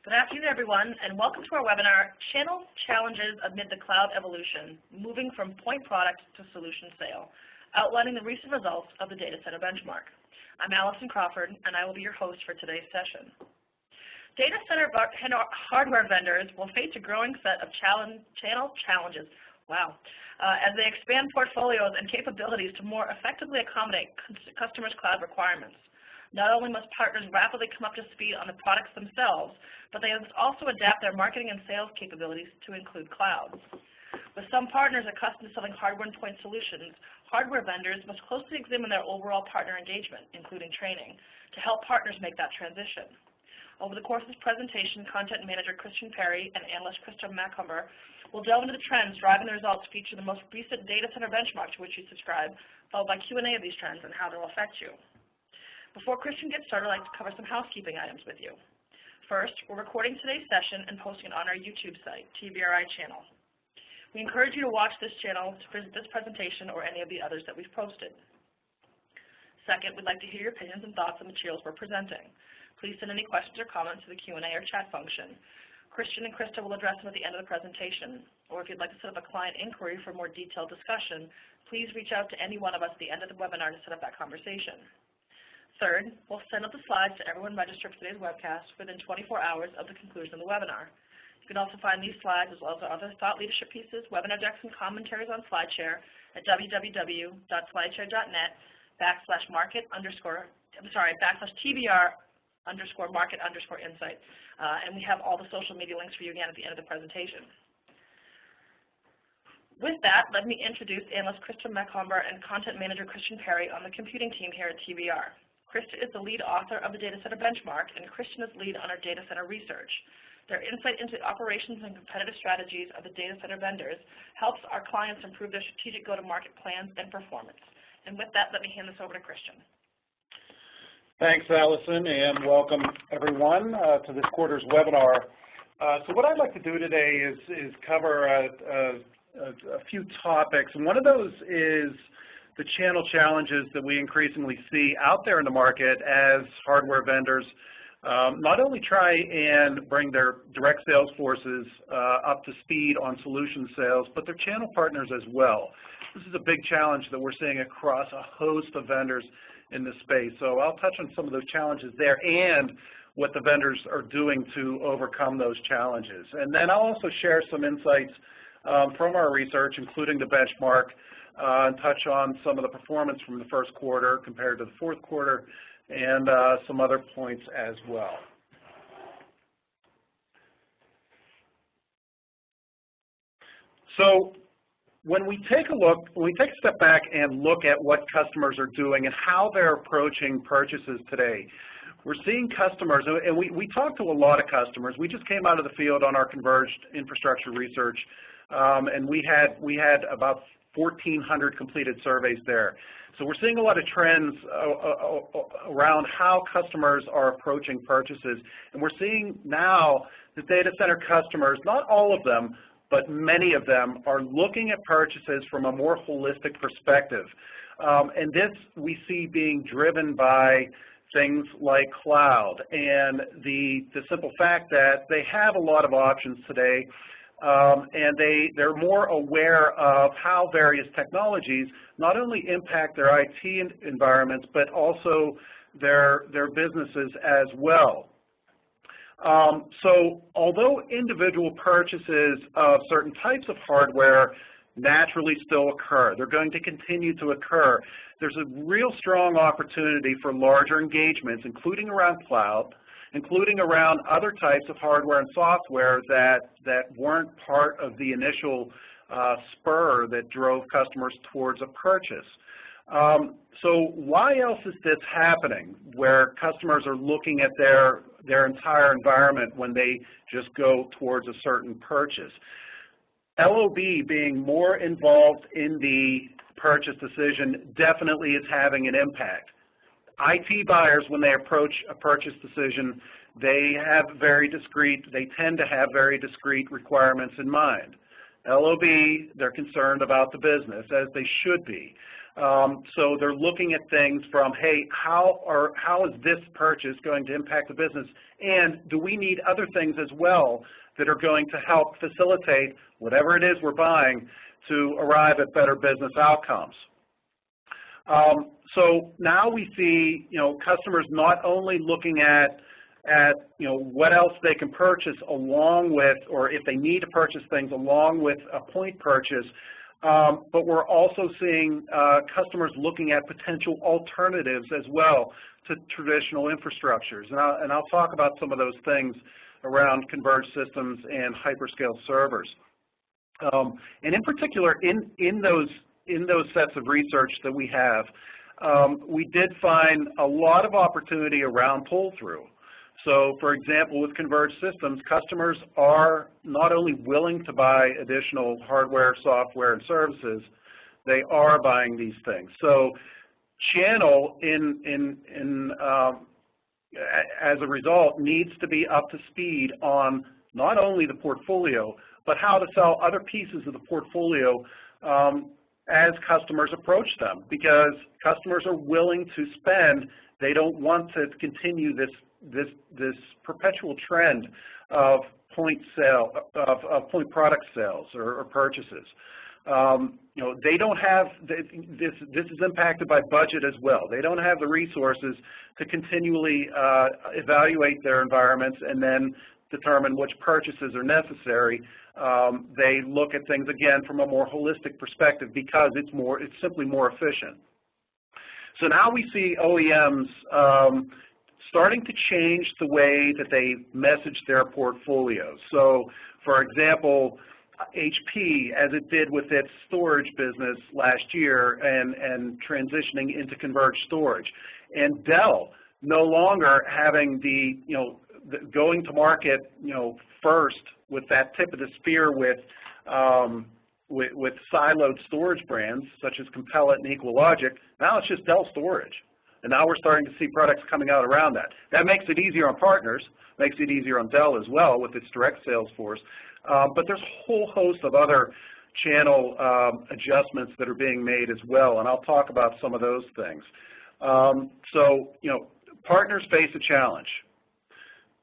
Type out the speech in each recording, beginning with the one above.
Good afternoon, everyone, and welcome to our webinar, Channel Challenges Amid the Cloud Evolution, Moving from Point Product to Solution Sale, outlining the recent results of the Data Center Benchmark. I'm Allison Crawford, and I will be your host for today's session. Data center hardware vendors will face a growing set of channel challenges, as they expand portfolios and capabilities to more effectively accommodate customers' cloud requirements. Not only must partners rapidly come up to speed on the products themselves, but they must also adapt their marketing and sales capabilities to include cloud. With some partners accustomed to selling hardware and point solutions, hardware vendors must closely examine their overall partner engagement, including training, to help partners make that transition. Over the course of this presentation, Content Manager Christian Perry and Analyst Krista Macomber will delve into the trends driving the results, feature the most recent Data Center Benchmark to which you subscribe, followed by Q&A of these trends and how they will affect you. Before Christian gets started, I'd like to cover some housekeeping items with you. First, we're recording today's session and posting it on our YouTube site, TBRI channel. We encourage you to watch this channel to visit this presentation or any of the others that we've posted. Second, we'd like to hear your opinions and thoughts on materials we're presenting. Please send any questions or comments to the Q&A or chat function. Christian and Krista will address them at the end of the presentation. Or if you'd like to set up a client inquiry for more detailed discussion, please reach out to any one of us at the end of the webinar to set up that conversation. Third, we'll send out the slides to everyone registered for today's webcast within 24 hours of the conclusion of the webinar. You can also find these slides as well as our other thought leadership pieces, webinar decks, and commentaries on SlideShare at www.slideshare.net/TBR_market_insight. And we have all the social media links for you again at the end of the presentation. With that, let me introduce Analyst Krista Macomber and Content Manager Christian Perry on the computing team here at TBR. Krista is the lead author of the Data Center Benchmark, and Christian is lead on our data center research. Their insight into the operations and competitive strategies of the data center vendors helps our clients improve their strategic go-to-market plans and performance. And with that, let me hand this over to Christian. Thanks, Allison, and welcome everyone to this quarter's webinar. So what I'd like to do today is cover a few topics, and one of those is the channel challenges that we increasingly see out there in the market as hardware vendors not only try and bring their direct sales forces up to speed on solution sales, but their channel partners as well. This is a big challenge that we're seeing across a host of vendors in this space. So I'll touch on some of those challenges there and what the vendors are doing to overcome those challenges. And then I'll also share some insights from our research, including the benchmark, and touch on some of the performance from the first quarter compared to the fourth quarter, and some other points as well. So when we take a step back and look at what customers are doing and how they're approaching purchases today, we're seeing customers, and we talk to a lot of customers. We just came out of the field on our converged infrastructure research, and we had about 1,400 completed surveys there. So we're seeing a lot of trends around how customers are approaching purchases, and we're seeing now the data center customers, not all of them, but many of them are looking at purchases from a more holistic perspective. And this we see being driven by things like cloud and the simple fact that they have a lot of options today, and they're more aware of how various technologies not only impact their IT environments, but also their businesses as well. So although individual purchases of certain types of hardware naturally still occur, they're going to continue to occur, there's a real strong opportunity for larger engagements, including around cloud, including around other types of hardware and software that weren't part of the initial spur that drove customers towards a purchase. So why else is this happening, where customers are looking at their entire environment when they just go towards a certain purchase? LOB being more involved in the purchase decision definitely is having an impact. IT buyers, when they approach a purchase decision, they tend to have very discrete requirements in mind. LOB, they're concerned about the business, as they should be. So they're looking at things from, hey, how is this purchase going to impact the business, and do we need other things as well that are going to help facilitate whatever it is we're buying to arrive at better business outcomes. So now we see, customers not only looking at what else they can purchase along with, or if they need to purchase things along with a point purchase, but we're also seeing customers looking at potential alternatives as well to traditional infrastructures. And I'll talk about some of those things around converged systems and hyperscale servers. And in particular, in those sets of research that we have, we did find a lot of opportunity around pull-through. So, for example, with converged systems, customers are not only willing to buy additional hardware, software, and services, they are buying these things. So, channel, as a result, needs to be up to speed on not only the portfolio, but how to sell other pieces of the portfolio as customers approach them, because customers are willing to spend. They don't want to continue this perpetual trend of point product sales or purchases. They don't have this is impacted by budget as well. They don't have the resources to continually evaluate their environments and then determine which purchases are necessary. They look at things again from a more holistic perspective because it's simply more efficient. So now we see OEMs starting to change the way that they message their portfolios. So, for example, HP, as it did with its storage business last year and transitioning into converged storage, and Dell no longer having the going to market first with that tip of the spear with siloed storage brands such as Compellent and EqualLogic. Now it's just Dell storage. And now we're starting to see products coming out around that. That makes it easier on partners, makes it easier on Dell as well with its direct sales force. But there's a whole host of other channel adjustments that are being made as well, and I'll talk about some of those things. So, partners face a challenge.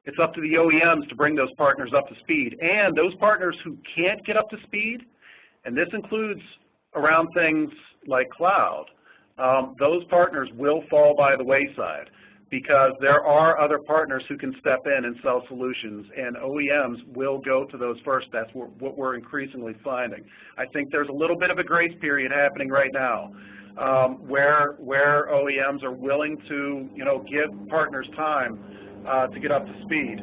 It's up to the OEMs to bring those partners up to speed. And those partners who can't get up to speed, and this includes around things like cloud, those partners will fall by the wayside because there are other partners who can step in and sell solutions, and OEMs will go to those first. That's what we're increasingly finding. I think there's a little bit of a grace period happening right now where OEMs are willing to give partners time to get up to speed.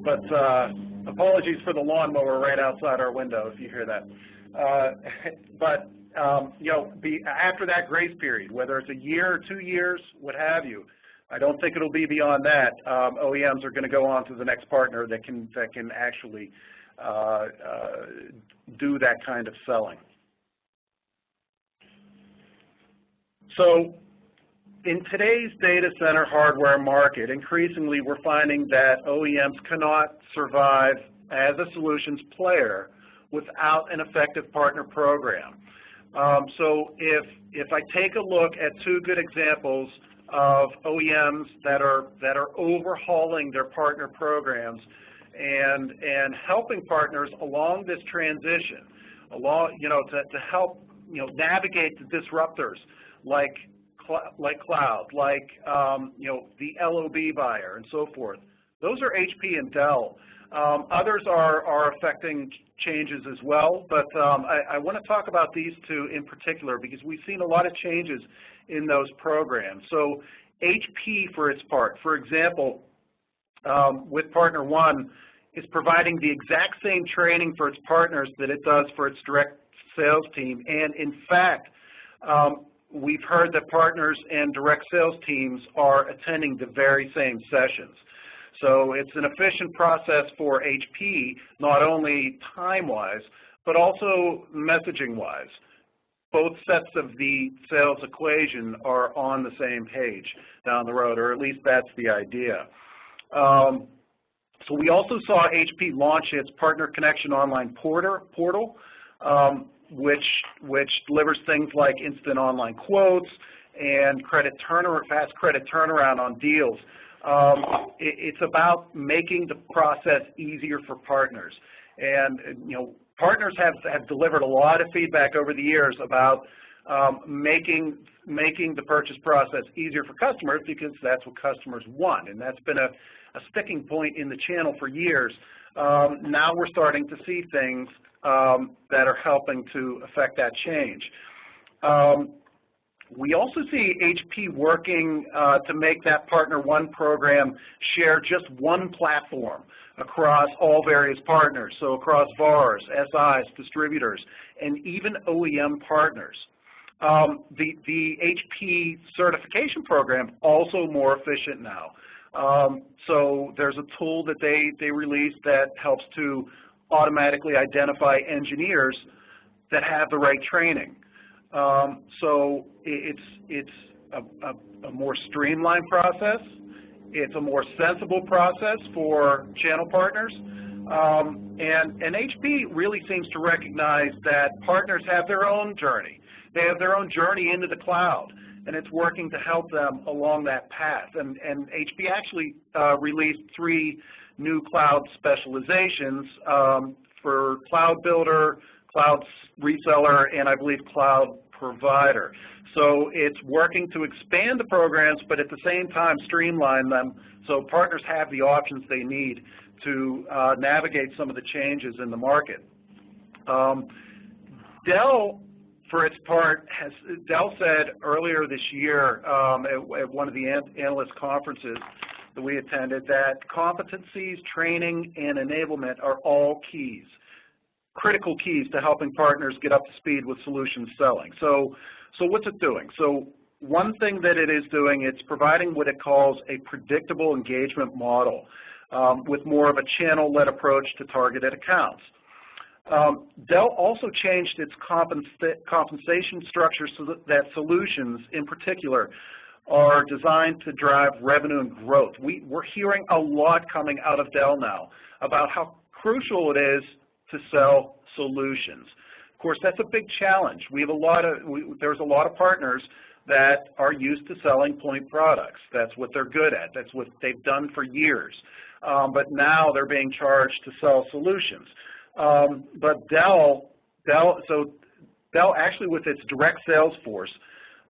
But apologies for the lawnmower right outside our window if you hear that. But after that grace period, whether it's a year or 2 years, what have you, I don't think it'll be beyond that. OEMs are going to go on to the next partner that can actually do that kind of selling. So in today's data center hardware market, increasingly we're finding that OEMs cannot survive as a solutions player without an effective partner program. So if I take a look at two good examples of OEMs that are overhauling their partner programs and helping partners along this transition, to help navigate the disruptors like cloud, like the LOB buyer and so forth. Those are HP and Dell. Others are affecting changes as well, but I want to talk about these two in particular because we've seen a lot of changes in those programs. So HP, for its part, for example, with Partner One, is providing the exact same training for its partners that it does for its direct sales team. And in fact, we've heard that partners and direct sales teams are attending the very same sessions. So it's an efficient process for HP, not only time-wise, but also messaging-wise. Both sets of the sales equation are on the same page down the road, or at least that's the idea. So we also saw HP launch its Partner Connection online portal. which delivers things like instant online quotes and fast credit turnaround on deals. It's about making the process easier for partners. And partners have delivered a lot of feedback over the years about making the purchase process easier for customers, because that's what customers want, and that's been a sticking point in the channel for years. Now we're starting to see things that are helping to affect that change. We also see HP working to make that Partner One program share just one platform across all various partners, so across VARs, SIs, distributors, and even OEM partners. The HP certification program also more efficient now. So there's a tool that they released that helps to automatically identify engineers that have the right training. So it's a more streamlined process. It's a more sensible process for channel partners. And HP really seems to recognize that partners have their own journey. They have their own journey into the cloud, and it's working to help them along that path. And HP actually released 3 new cloud specializations for Cloud Builder, Cloud Reseller, and I believe Cloud Provider. So it's working to expand the programs, but at the same time streamline them so partners have the options they need to navigate some of the changes in the market. Dell, for its part, Dell said earlier this year at one of the analyst conferences that we attended that competencies, training, and enablement are all keys, critical keys to helping partners get up to speed with solution selling. So what's it doing? So one thing that it is doing, it's providing what it calls a predictable engagement model with more of a channel-led approach to targeted accounts. Dell also changed its compensation structure so that solutions, in particular, are designed to drive revenue and growth. We're hearing a lot coming out of Dell now about how crucial it is to sell solutions. Of course, that's a big challenge. There's a lot of partners that are used to selling point products. That's what they're good at. That's what they've done for years. But now they're being charged to sell solutions. But Dell actually, with its direct sales force,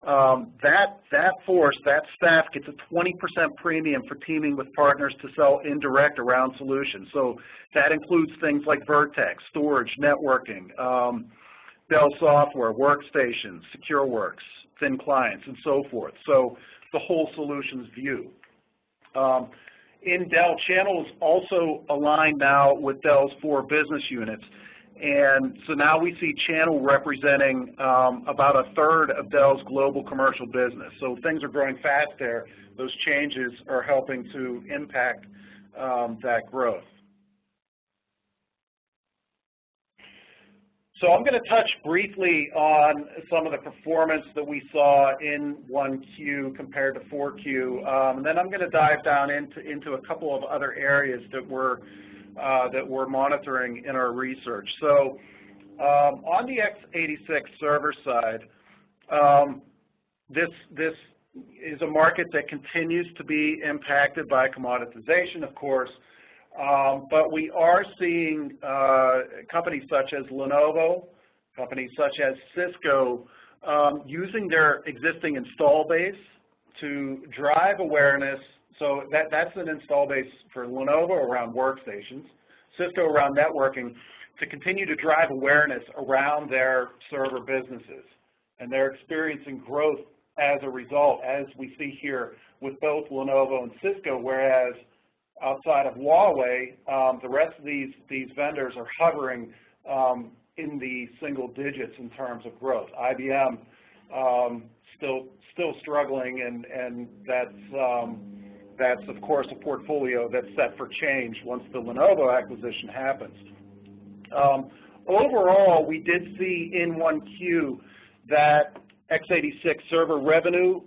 that staff gets a 20% premium for teaming with partners to sell indirect around solutions. So that includes things like Vertex, storage, networking, Dell software, workstations, SecureWorks, thin clients, and so forth. So the whole solutions view. In Dell, channel is also aligned now with Dell's 4 business units. And so now we see channel representing about 1/3 of Dell's global commercial business. So things are growing fast there. Those changes are helping to impact that growth. So I'm going to touch briefly on some of the performance that we saw in 1Q compared to 4Q, and then I'm going to dive down into a couple of other areas that we're monitoring in our research. So on the x86 server side, this is a market that continues to be impacted by commoditization, of course, but we are seeing companies such as Lenovo, companies such as Cisco, using their existing install base to drive awareness. So that's an install base for Lenovo around workstations, Cisco around networking, to continue to drive awareness around their server businesses. And they're experiencing growth as a result, as we see here with both Lenovo and Cisco, whereas outside of Huawei, the rest of these vendors are hovering in the single digits in terms of growth. IBM still struggling, and that's of course a portfolio that's set for change once the Lenovo acquisition happens. Overall, we did see in 1Q that x86 server revenue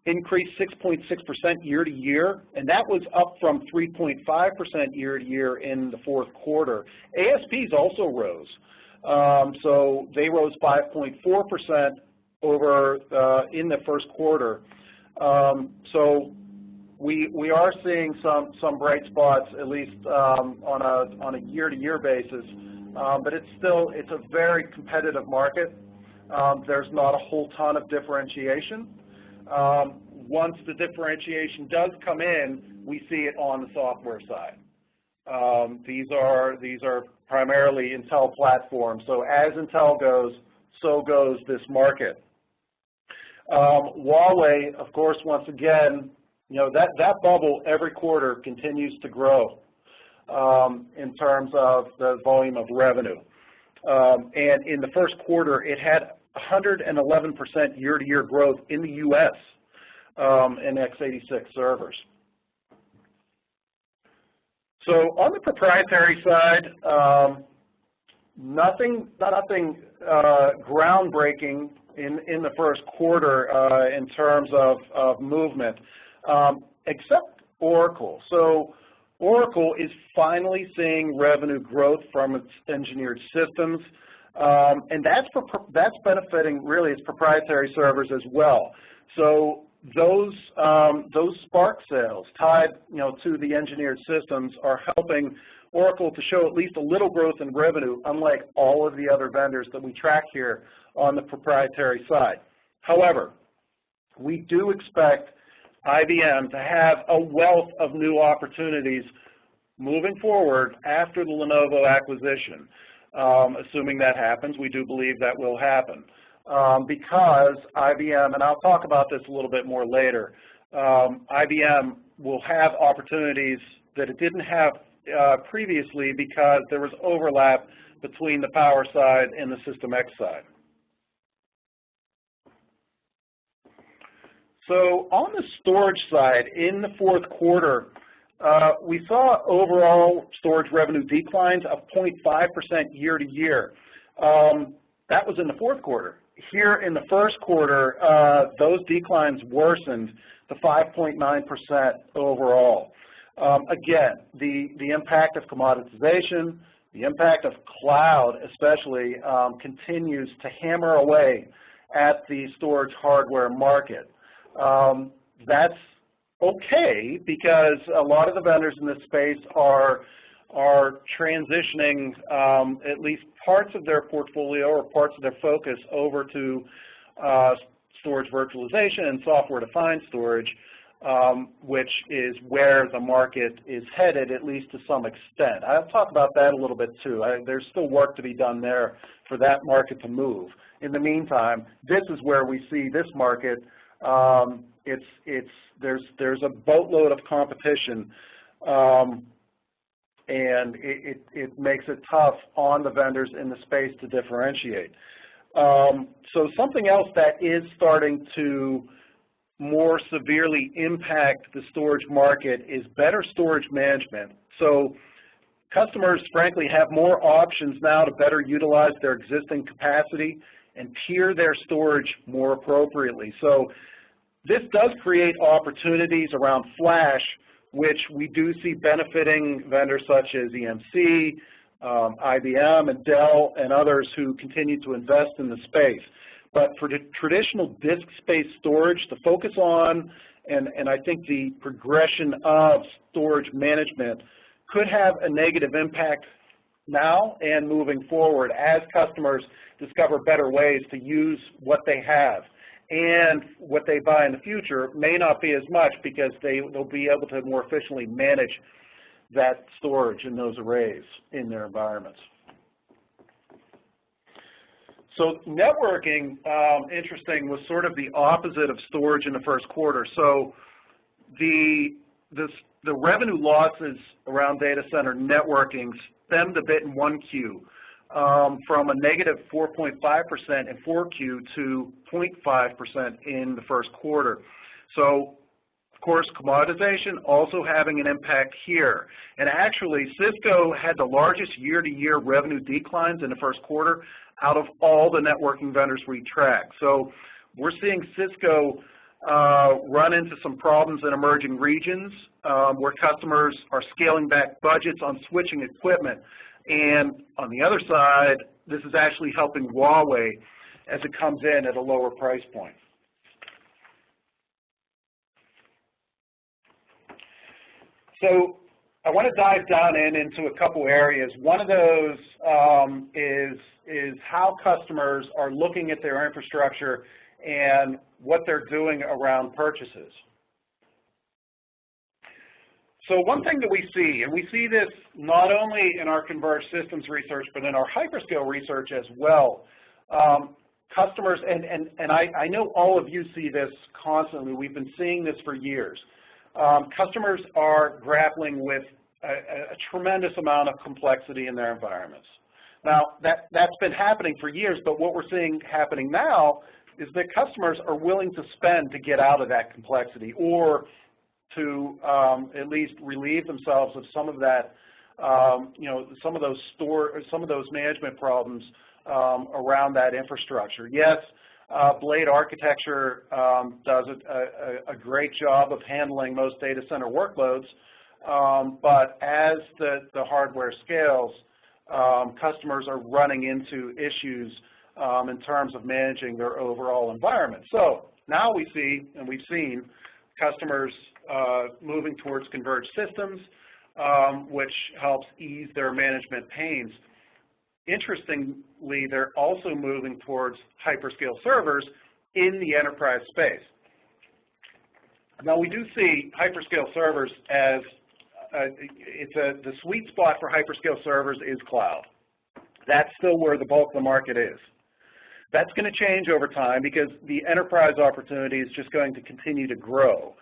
increased 6.6% year-to-year, and that was up from 3.5% year-to-year in the 4th quarter. ASPs also rose. So they rose 5.4% over in the first quarter. So we are seeing some bright spots, at least on a year-to-year basis, but it's a very competitive market. There's not a whole ton of differentiation. Once the differentiation does come in, we see it on the software side. These are primarily Intel platforms. So as Intel goes, so goes this market. Huawei, of course, once again, that bubble every quarter continues to grow in terms of the volume of revenue. And in the first quarter, it had 111% year-to-year growth in the U.S. in x86 servers. So on the proprietary side, nothing groundbreaking in the first quarter in terms of movement, except Oracle. So Oracle is finally seeing revenue growth from its engineered systems, and that's benefiting really its proprietary servers as well. So those Spark sales tied to the engineered systems are helping Oracle to show at least a little growth in revenue, unlike all of the other vendors that we track here on the proprietary side. However, we do expect IBM to have a wealth of new opportunities moving forward after the Lenovo acquisition. Assuming that happens, we do believe that will happen. Because IBM, and I'll talk about this a little bit more later, IBM will have opportunities that it didn't have previously because there was overlap between the power side and the System X side. So on the storage side, in the fourth quarter, we saw overall storage revenue declines of 0.5% year to year. That was in the fourth quarter. Here in the first quarter, those declines worsened to 5.9% overall. Again, the impact of commoditization, the impact of cloud especially, continues to hammer away at the storage hardware market. That's okay because a lot of the vendors in this space are transitioning at least parts of their portfolio or parts of their focus over to storage virtualization and software-defined storage, which is where the market is headed, at least to some extent. I'll talk about that a little bit too. There's still work to be done there for that market to move. In the meantime, this is where we see this market. There's a boatload of competition, and it makes it tough on the vendors in the space to differentiate. So something else that is starting to more severely impact the storage market is better storage management. So customers, frankly, have more options now to better utilize their existing capacity and tier their storage more appropriately. So this does create opportunities around flash, which we do see benefiting vendors such as EMC, IBM, and Dell, and others who continue to invest in the space. But for the traditional disk-based storage, the focus on, and I think the progression of storage management could have a negative impact now and moving forward as customers discover better ways to use what they have. And what they buy in the future may not be as much because they'll be able to more efficiently manage that storage in those arrays in their environments. So networking, interesting, was sort of the opposite of storage in the first quarter. So the revenue losses around data center networking stemmed a bit in 1Q. From a negative 4.5% in 4Q to 0.5% in the first quarter. So, of course, commoditization also having an impact here. And actually, Cisco had the largest year-to-year revenue declines in the first quarter out of all the networking vendors we track. So we're seeing Cisco run into some problems in emerging regions where customers are scaling back budgets on switching equipment. And on the other side, this is actually helping Huawei as it comes in at a lower price point. So I want to dive down into a couple areas. One of those is how customers are looking at their infrastructure and what they're doing around purchases. So one thing that we see, and we see this not only in our converged systems research, but in our hyperscale research as well, customers, and I know all of you see this constantly, we've been seeing this for years. Customers are grappling with a tremendous amount of complexity in their environments. Now, that's been happening for years, but what we're seeing happening now is that customers are willing to spend to get out of that complexity, or to at least relieve themselves of some of that, some of those management problems around that infrastructure. Yes, Blade architecture does a great job of handling most data center workloads, but as the hardware scales, customers are running into issues in terms of managing their overall environment. So now we see, and we've seen, customers moving towards converged systems, which helps ease their management pains. Interestingly, they're also moving towards hyperscale servers in the enterprise space. Now, we do see hyperscale servers as the sweet spot for hyperscale servers is cloud. That's still where the bulk of the market is. That's going to change over time because the enterprise opportunity is just going to continue to grow.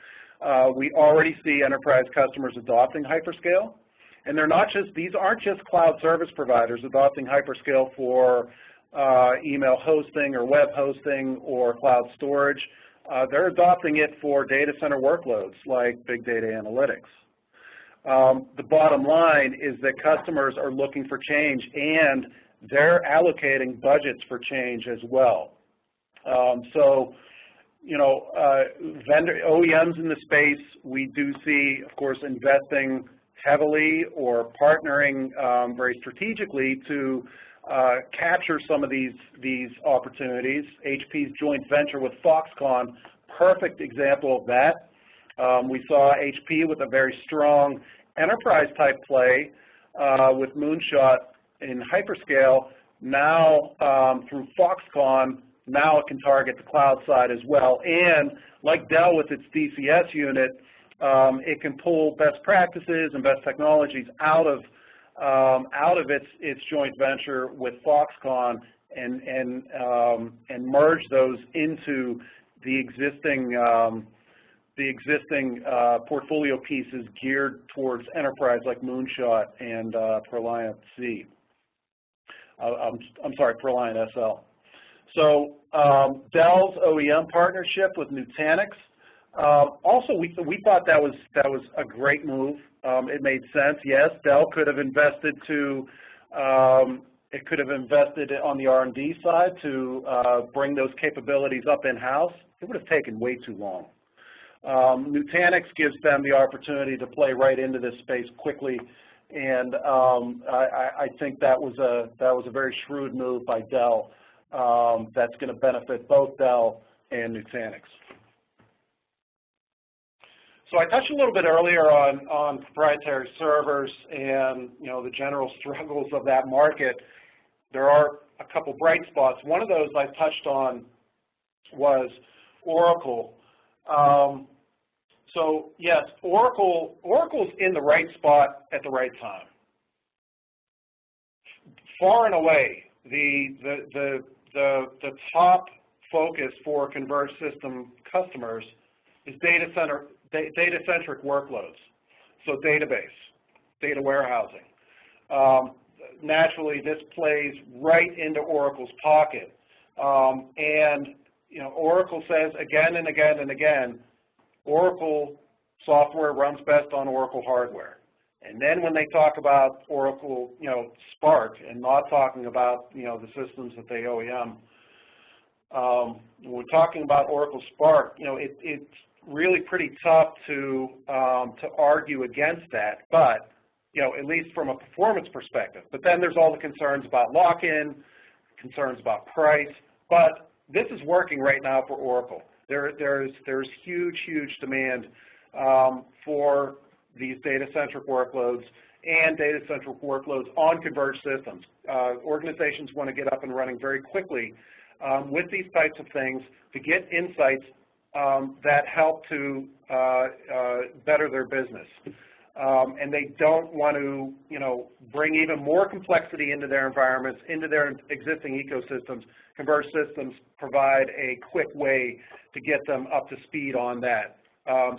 We already see enterprise customers adopting hyperscale, and these aren't just cloud service providers adopting hyperscale for email hosting or web hosting or cloud storage. They're adopting it for data center workloads like big data analytics. The bottom line is that customers are looking for change, and they're allocating budgets for change as well. OEMs in the space, we do see, of course, investing heavily or partnering very strategically to capture some of these opportunities. HP's joint venture with Foxconn, perfect example of that. We saw HP with a very strong enterprise-type play with Moonshot in hyperscale. Now, through Foxconn, now it can target the cloud side as well. And like Dell with its DCS unit, it can pull best practices and best technologies out of its joint venture with Foxconn and merge those into the existing portfolio pieces geared towards enterprise like Moonshot and ProLiant C. I'm sorry, ProLiant SL. So Dell's OEM partnership with Nutanix. Also, we thought that was a great move. It made sense. Yes, Dell could have invested on the R&D side to bring those capabilities up in-house. It would have taken way too long. Nutanix gives them the opportunity to play right into this space quickly, and I think that was a very shrewd move by Dell. That's going to benefit both Dell and Nutanix. So I touched a little bit earlier on proprietary servers and the general struggles of that market. There are a couple bright spots. One of those I touched on was Oracle. So yes, Oracle's in the right spot at the right time. Far and away, the top focus for converged system customers is data-centric workloads, so database, data warehousing. Naturally, this plays right into Oracle's pocket. And Oracle says again and again and again, Oracle software runs best on Oracle hardware. And then when they talk about Oracle, Spark, and not talking about the systems that they OEM, when we're talking about Oracle Spark, it's really pretty tough to argue against that, but at least from a performance perspective. But then there's all the concerns about lock-in concerns about price, but this is working right now for Oracle. There's huge demand for these data-centric workloads and data-centric workloads on converged systems. Organizations want to get up and running very quickly with these types of things to get insights that help to better their business. And they don't want to, bring even more complexity into their environments, into their existing ecosystems. Converged systems provide a quick way to get them up to speed on that.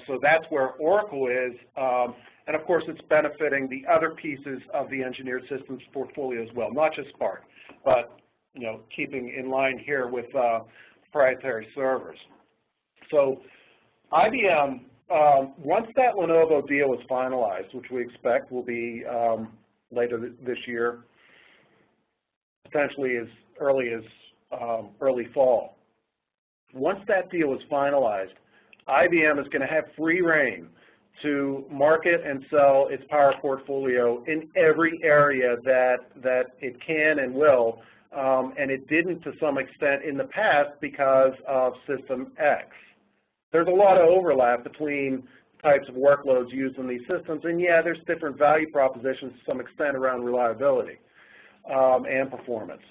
So that's where Oracle is, and of course it's benefiting the other pieces of the engineered systems portfolio as well, not just Spark, but keeping in line here with proprietary servers. So IBM, once that Lenovo deal is finalized, which we expect will be later this year, potentially as early as early fall, once that deal is finalized, IBM is going to have free rein to market and sell its power portfolio in every area that it can and will, and it didn't to some extent in the past because of System X. There's a lot of overlap between types of workloads used in these systems, and yeah, there's different value propositions to some extent around reliability and performance.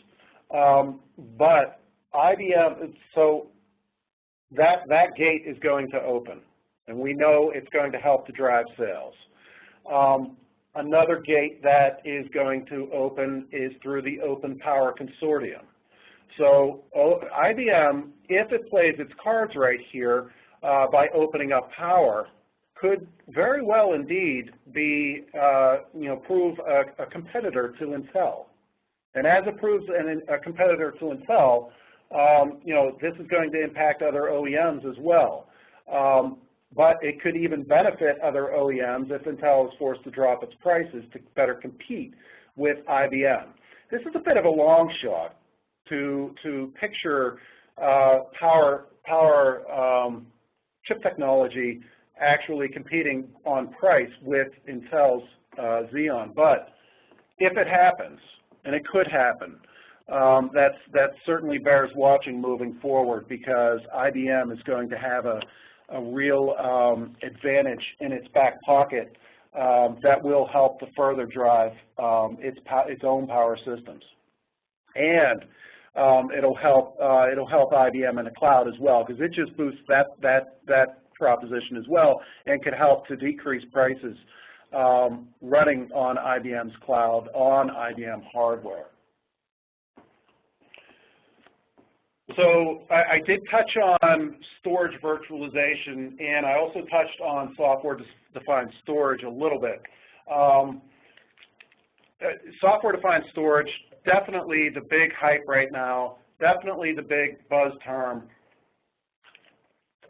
But IBM, so that gate is going to open, and we know it's going to help to drive sales. Another gate that is going to open is through the Open Power Consortium. So IBM, if it plays its cards right here by opening up power, could very well indeed be, prove a competitor to Intel. And as it proves a competitor to Intel, this is going to impact other OEMs as well. But it could even benefit other OEMs if Intel is forced to drop its prices to better compete with IBM. This is a bit of a long shot to picture power chip technology actually competing on price with Intel's Xeon. But if it happens, and it could happen, that certainly bears watching moving forward, because IBM is going to have a real advantage in its back pocket that will help to further drive its own power systems. And it'll help IBM in the cloud as well, because it just boosts that proposition as well, and could help to decrease prices running on IBM's cloud on IBM hardware. So I did touch on storage virtualization, and I also touched on software-defined storage a little bit. Software-defined storage, definitely the big hype right now, definitely the big buzz term.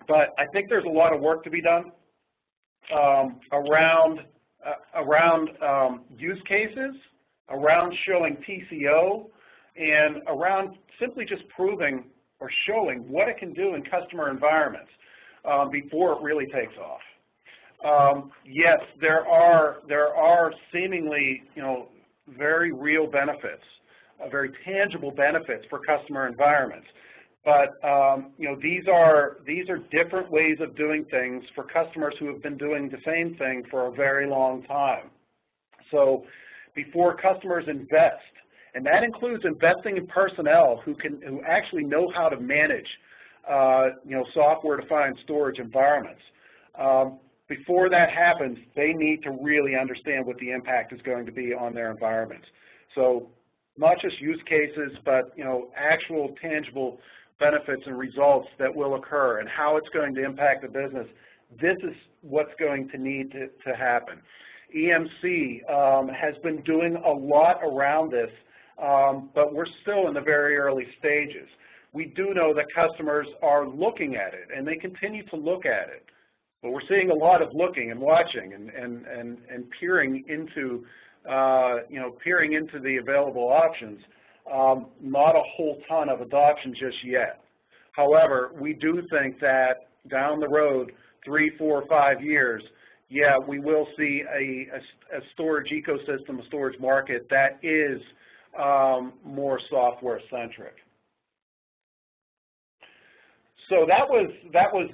But I think there's a lot of work to be done around use cases, around showing TCO, and around simply just proving or showing what it can do in customer environments before it really takes off. Yes, there are seemingly very real benefits, very tangible benefits for customer environments. But these are different ways of doing things for customers who have been doing the same thing for a very long time. So before customers invest, and that includes investing in personnel who actually know how to manage software-defined storage environments. Before that happens, they need to really understand what the impact is going to be on their environments. So not just use cases, but actual tangible benefits and results that will occur and how it's going to impact the business. This is what's going to need to happen. EMC has been doing a lot around this, but we're still in the very early stages. We do know that customers are looking at it, and they continue to look at it. But we're seeing a lot of looking and watching and peering into the available options. Not a whole ton of adoption just yet. However, we do think that down the road, 3, 4, 5 years, yeah, we will see a storage ecosystem, a storage market that is more software-centric. So that was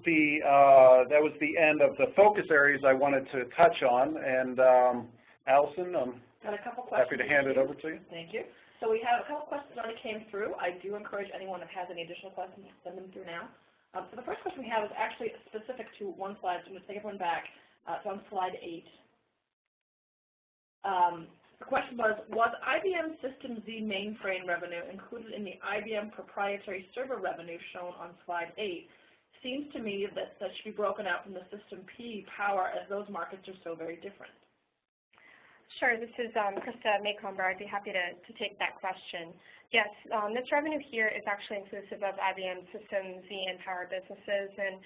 the end of the focus areas I wanted to touch on. And Allison, I'm got a couple questions. Happy to hand it over to you. Thank you. So we have a couple questions that already came through. I do encourage anyone that has any additional questions to send them through now. So the first question we have is actually specific to one slide, so I'm going to take everyone back. It's on slide 8. The question was IBM System Z mainframe revenue included in the IBM proprietary server revenue shown on slide 8? Seems to me that should be broken out from the System P power, as those markets are so very different. Sure, this is Krista Macomber. I'd be happy to take that question. Yes, this revenue here is actually inclusive of IBM System Z and Power businesses. And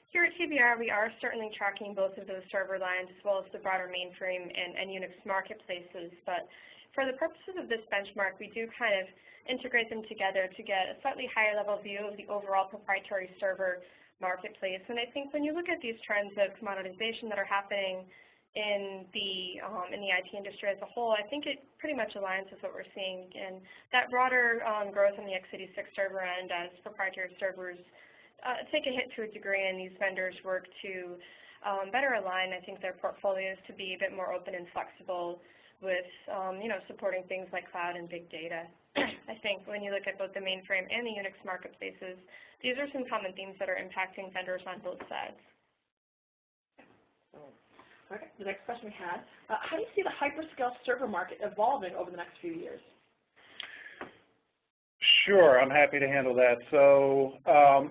here at TBR, we are certainly tracking both of those server lines as well as the broader mainframe and Unix marketplaces. But for the purposes of this benchmark, we do kind of integrate them together to get a slightly higher level view of the overall proprietary server marketplace. And I think when you look at these trends of commoditization that are happening in the IT industry as a whole, I think it pretty much aligns with what we're seeing. And that broader growth on the x86 server end as proprietary servers take a hit to a degree, and these vendors work to better align, I think, their portfolios to be a bit more open and flexible with, supporting things like cloud and big data. I think when you look at both the mainframe and the Unix marketplaces, these are some common themes that are impacting vendors on both sides. Okay, the next question we had, how do you see the hyperscale server market evolving over the next few years? Sure, I'm happy to handle that. So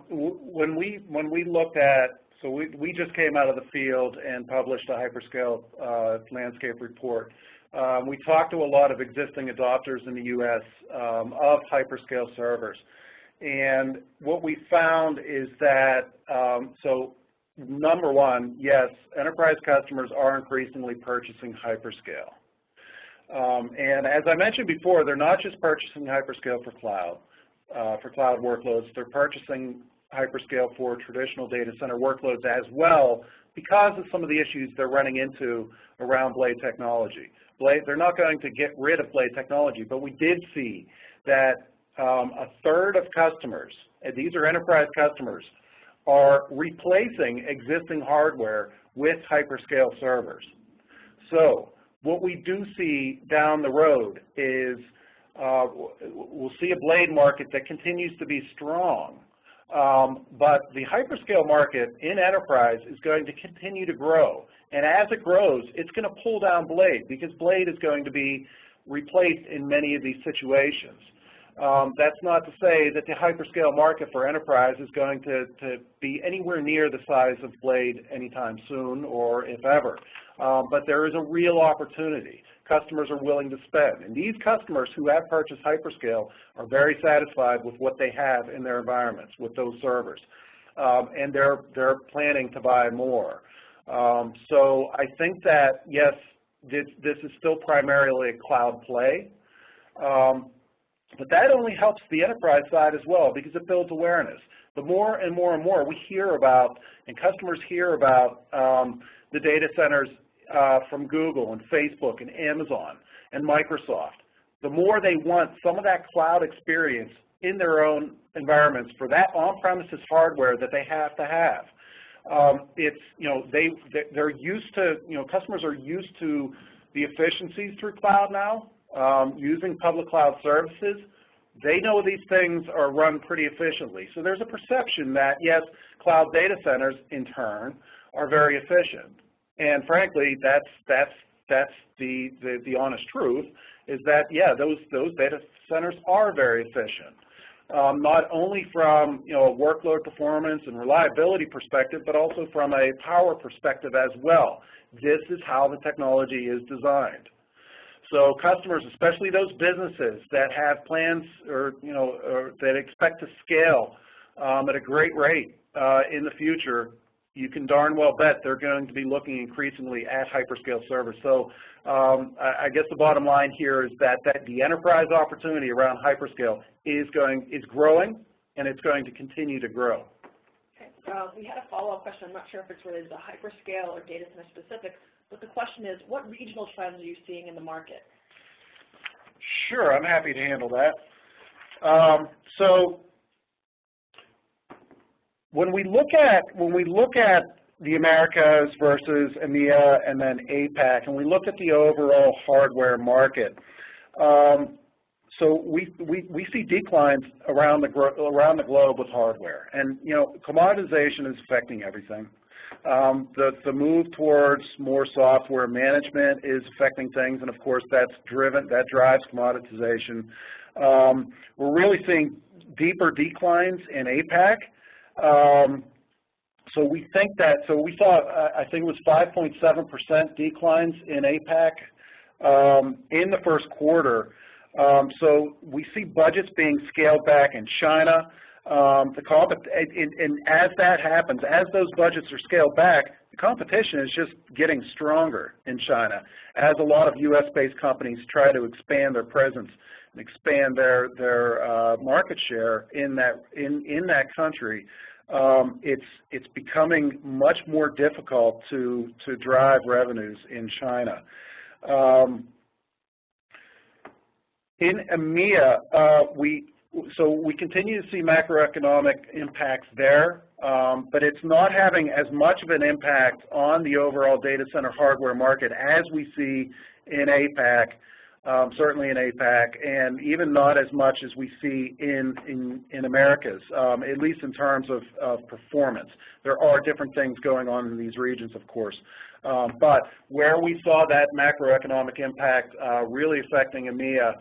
when we looked at, so we just came out of the field and published a hyperscale landscape report. We talked to a lot of existing adopters in the U.S. Of hyperscale servers. And what we found is that, number one, yes, enterprise customers are increasingly purchasing hyperscale. And as I mentioned before, they're not just purchasing hyperscale for cloud workloads. They're purchasing hyperscale for traditional data center workloads as well, because of some of the issues they're running into around blade technology. They're not going to get rid of blade technology, but we did see that a third of customers, and these are enterprise customers, are replacing existing hardware with hyperscale servers. So what we do see down the road is we'll see a blade market that continues to be strong, but the hyperscale market in enterprise is going to continue to grow. And as it grows, it's going to pull down blade, because blade is going to be replaced in many of these situations. That's not to say that the hyperscale market for enterprise is going to be anywhere near the size of blade anytime soon, or if ever. But there is a real opportunity. Customers are willing to spend. And these customers who have purchased hyperscale are very satisfied with what they have in their environments with those servers. And they're planning to buy more. So I think that, yes, this is still primarily a cloud play. But that only helps the enterprise side as well, because it builds awareness. The more and more and more we hear about, and customers hear about the data centers from Google and Facebook and Amazon and Microsoft, the more they want some of that cloud experience in their own environments for that on-premises hardware that they have to have. They're used to, customers are used to the efficiencies through cloud now. Using public cloud services, they know these things are run pretty efficiently. So there's a perception that, yes, cloud data centers, in turn, are very efficient. And frankly, that's the honest truth, is that, yeah, those data centers are very efficient. Not only from a workload performance and reliability perspective, but also from a power perspective as well. This is how the technology is designed. So customers, especially those businesses that have plans or that expect to scale at a great rate in the future, you can darn well bet they're going to be looking increasingly at hyperscale servers. So I guess the bottom line here is that the enterprise opportunity around hyperscale is growing, and it's going to continue to grow. Okay. We had a follow-up question. I'm not sure if it's related to hyperscale or data center specific, but the question is, what regional trends are you seeing in the market? Sure, I'm happy to handle that. So when we look at the Americas versus EMEA and then APAC, and we look at the overall hardware market, so we see declines around the globe with hardware, and commoditization is affecting everything. The move towards more software management is affecting things, and of course that drives commoditization. We're really seeing deeper declines in APAC. So we saw, I think it was 5.7% declines in APAC in the first quarter. So we see budgets being scaled back in China. And as that happens, as those budgets are scaled back, the competition is just getting stronger in China, as a lot of U.S.-based companies try to expand their presence and expand their market share in that country. It's becoming much more difficult to drive revenues in China. In EMEA, we continue to see macroeconomic impacts there, but it's not having as much of an impact on the overall data center hardware market as we see in APAC, certainly in APAC, and even not as much as we see in Americas, at least in terms of performance. There are different things going on in these regions, of course. But where we saw that macroeconomic impact really affecting EMEA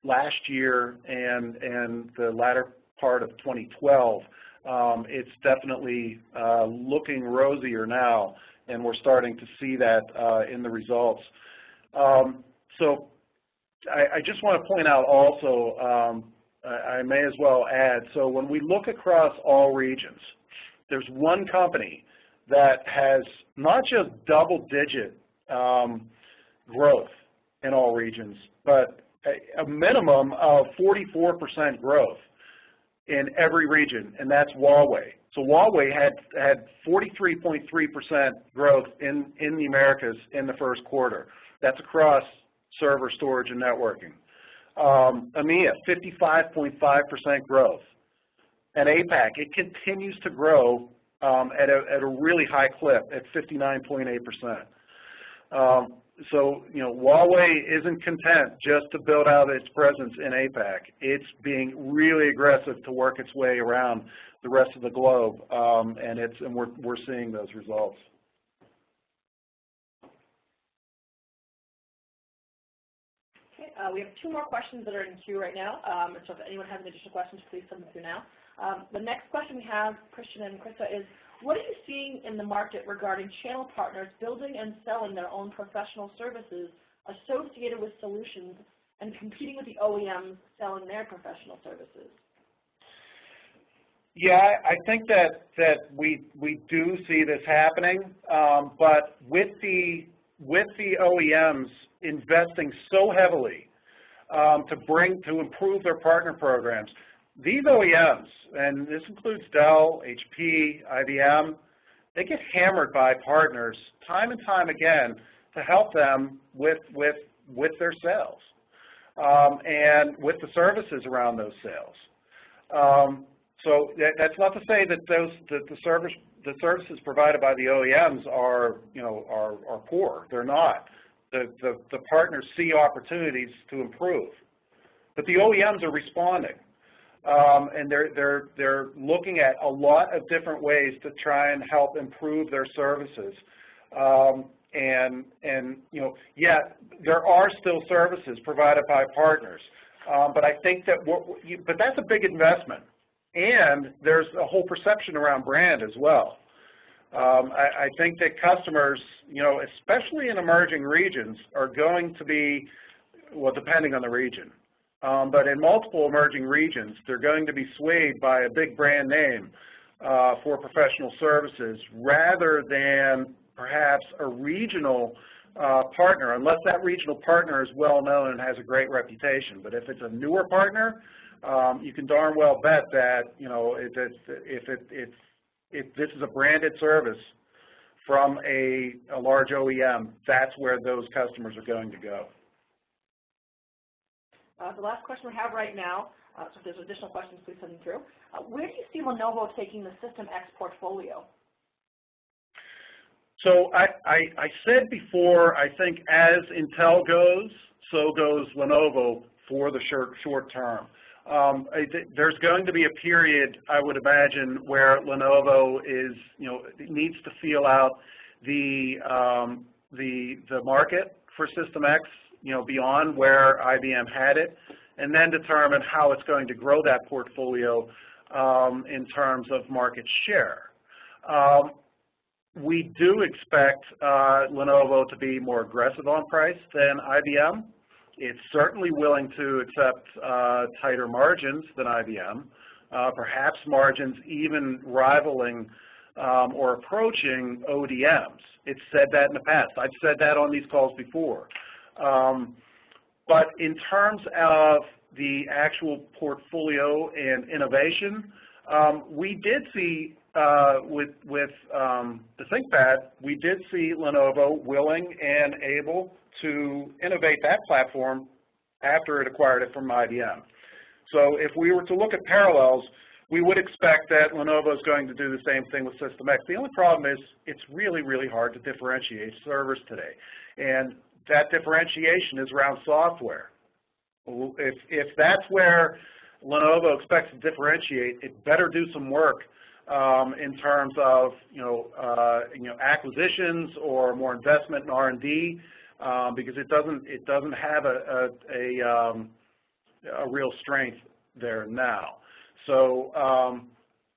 last year and the latter part of 2012, it's definitely looking rosier now, and we're starting to see that in the results. So I just want to point out also, I may as well add, so when we look across all regions, there's one company that has not just double-digit growth in all regions, but a minimum of 44% growth in every region, and that's Huawei. So Huawei had 43.3% growth in the Americas in the first quarter. That's across server, storage, and networking. EMEA, 55.5% growth. And APAC, it continues to grow at a really high clip at 59.8%. So, Huawei isn't content just to build out its presence in APAC. It's being really aggressive to work its way around the rest of the globe, and we're seeing those results. Okay, we have 2 more questions that are in queue right now. So if anyone has any additional questions, please send them through now. The next question we have, Christian and Krista, is what are you seeing in the market regarding channel partners building and selling their own professional services associated with solutions and competing with the OEMs selling their professional services? Yeah, I think that we do see this happening, but with the OEMs investing so heavily to improve their partner programs, these OEMs, and this includes Dell, HP, IBM, they get hammered by partners time and time again to help them with their sales and with the services around those sales. So that's not to say that the services provided by the OEMs are poor. They're not. The partners see opportunities to improve, but the OEMs are responding. And they're looking at a lot of different ways to try and help improve their services. Yeah, there are still services provided by partners, but I think that but that's a big investment, and there's a whole perception around brand as well. I think that customers, especially in emerging regions, are going to be, well, depending on the region. But in multiple emerging regions, they're going to be swayed by a big brand name for professional services rather than perhaps a regional partner, unless that regional partner is well known and has a great reputation. But if it's a newer partner, you can darn well bet that if this is a branded service from a large OEM, that's where those customers are going to go. The last question we have right now, so if there's additional questions, please send them through. Where do you see Lenovo taking the System X portfolio? So I said before, I think as Intel goes, so goes Lenovo for the short term. There's going to be a period, I would imagine, where Lenovo is, needs to feel out the market for System X, beyond where IBM had it, and then determine how it's going to grow that portfolio in terms of market share. We do expect Lenovo to be more aggressive on price than IBM. It's certainly willing to accept tighter margins than IBM, perhaps margins even rivaling or approaching ODMs. It's said that in the past. I've said that on these calls before. But in terms of the actual portfolio and innovation, we did see with the ThinkPad, we did see Lenovo willing and able to innovate that platform after it acquired it from IBM. So if we were to look at parallels, we would expect that Lenovo is going to do the same thing with System X. The only problem is it's really, really hard to differentiate servers today. And that differentiation is around software. If that's where Lenovo expects to differentiate, it better do some work in terms of acquisitions or more investment in R&D, because it doesn't have a real strength there now. So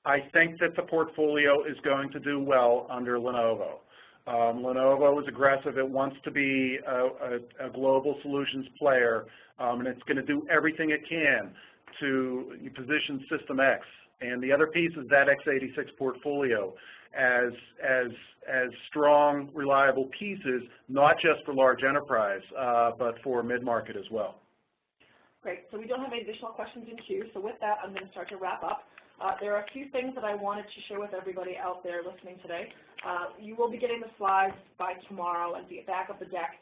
I think that the portfolio is going to do well under Lenovo. Lenovo is aggressive. It wants to be a global solutions player, and it's going to do everything it can to position System X. And the other piece is that x86 portfolio as strong, reliable pieces, not just for large enterprise, but for mid-market as well. Great. So we don't have any additional questions in queue. So with that, I'm going to start to wrap up. There are a few things that I wanted to share with everybody out there listening today. You will be getting the slides by tomorrow, and at the back of the deck,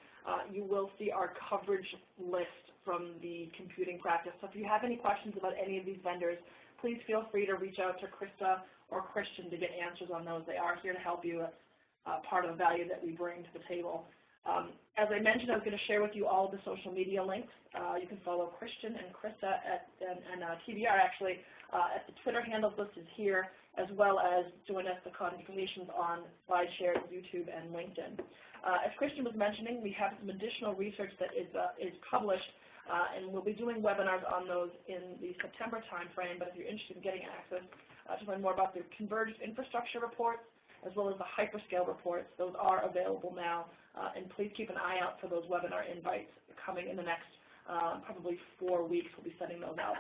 you will see our coverage list from the computing practice. So if you have any questions about any of these vendors, please feel free to reach out to Krista or Christian to get answers on those. They are here to help you. It's part of the value that we bring to the table. As I mentioned, I was going to share with you all of the social media links. You can follow Christian and Krista and TBR actually at the Twitter handles listed here, as well as join us the conversations on SlideShare, YouTube, and LinkedIn. As Christian was mentioning, we have some additional research that is published, and we'll be doing webinars on those in the September timeframe. But if you're interested in getting access to learn more about the converged infrastructure reports, as well as the hyperscale reports, those are available now. And please keep an eye out for those webinar invites coming in the next probably 4 weeks. We'll be sending those out.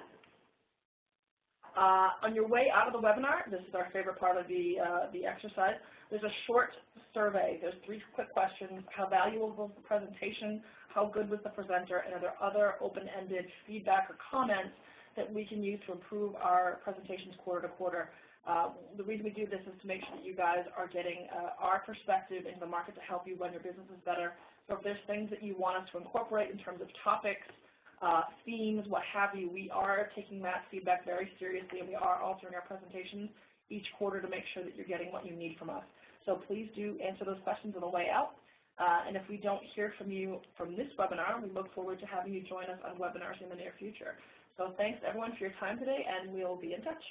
On your way out of the webinar, this is our favorite part of the exercise, there's a short survey. There's 3 quick questions. How valuable was the presentation? How good was the presenter? And are there other open-ended feedback or comments that we can use to improve our presentations quarter to quarter? The reason we do this is to make sure that you guys are getting our perspective into the market to help you run your businesses better. So if there's things that you want us to incorporate in terms of topics, themes, what have you, we are taking that feedback very seriously, and we are altering our presentations each quarter to make sure that you're getting what you need from us. So please do answer those questions on the way out. And if we don't hear from you from this webinar, we look forward to having you join us on webinars in the near future. So thanks, everyone, for your time today, and we'll be in touch.